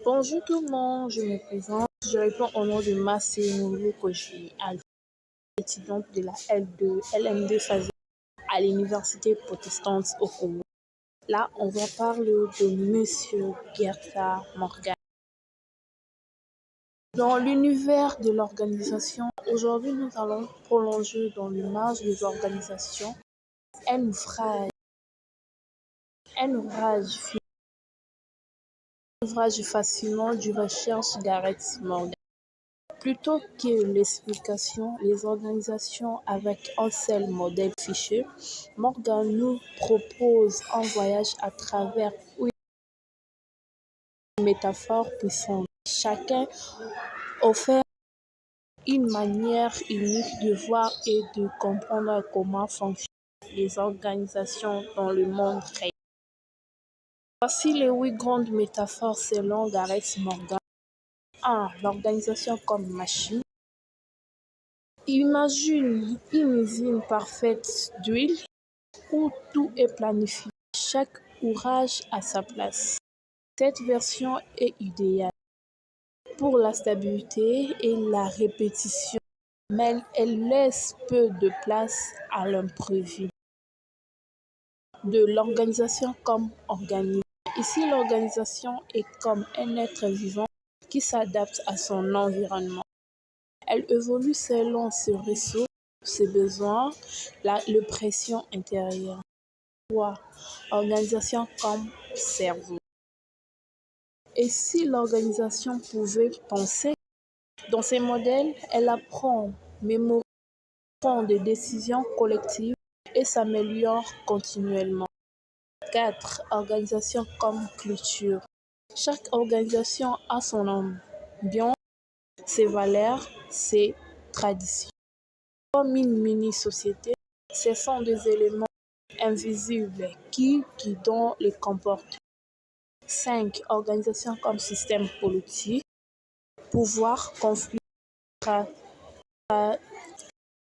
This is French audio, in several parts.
Bonjour tout le monde, je me présente. Je réponds au nom de Massé Moulou Koji, étudiante de la L2, LM2 phase à l'Université protestante au Congo. Là, on va parler de Monsieur Gerta Morgan. Dans l'univers de l'organisation, aujourd'hui, nous allons prolonger dans l'image des organisations un ouvrage fascinant du recherche Gareth Morgan. Plutôt que l'explication, les organisations avec un seul modèle fichier, Morgan nous propose un voyage à travers une métaphore puissante. Chacun offre une manière unique de voir et de comprendre comment fonctionnent les organisations dans le monde réel. Voici les 8 grandes métaphores selon Gareth Morgan. 1. L'organisation comme machine. Imagine une usine parfaite d'huile où tout est planifié, chaque ouvrage à sa place. Cette version est idéale pour la stabilité et la répétition, mais elle laisse peu de place à l'imprévu. De l'organisation comme organisme. Ici, l'organisation est comme un être vivant qui s'adapte à son environnement. Elle évolue selon ses ressources, ses besoins, la pression intérieure. 3. Organisation comme cerveau. Et si l'organisation pouvait penser, dans ces modèles, elle apprend, mémorise, prend des décisions collectives et s'améliore continuellement. 4. Organisation comme culture. Chaque organisation a son ambiance, ses valeurs, ses traditions. Comme une mini-société, ce sont des éléments invisibles qui guident les comportements. 5. Organisation comme système politique, pouvoir, conflit,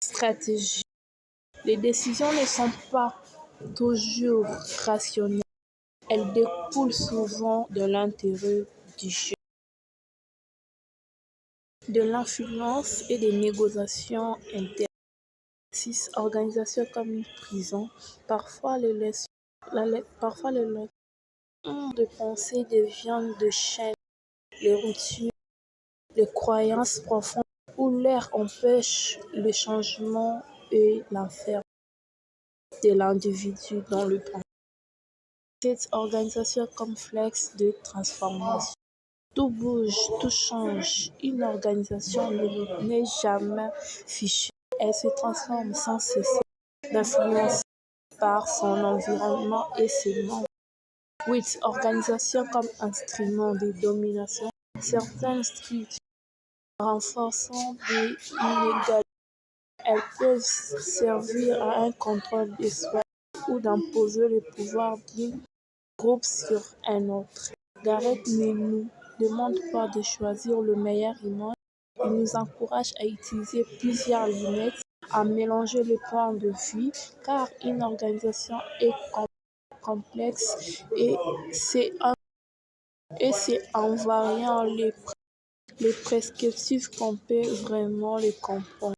stratégie. Les décisions ne sont pas toujours rationnelles. Elles découlent souvent de l'intérêt du jeu, de l'influence et des négociations internes. 6. Organisation comme une prison. Parfois, les leçons de pensée deviennent des chaînes, les routines, les croyances profondes où l'air empêche le changement et l'enfer de l'individu dans le temps. Cette organisation complexe de transformation. Tout bouge, tout change. Une organisation n'est jamais fichée. Elle se transforme sans cesser d'influencer par son environnement et ses membres. 8. Organisation comme instrument de domination. Certaines structures renforçant des inégalités. Elles peuvent servir à un contrôle de soi ou d'imposer le pouvoir d'un groupe sur un autre. Gareth ne nous demande pas de choisir le meilleur image, il nous encourage à utiliser plusieurs lunettes, à mélanger les points de vue, car une organisation est complexe et c'est en variant les prescriptifs qu'on peut vraiment les comprendre.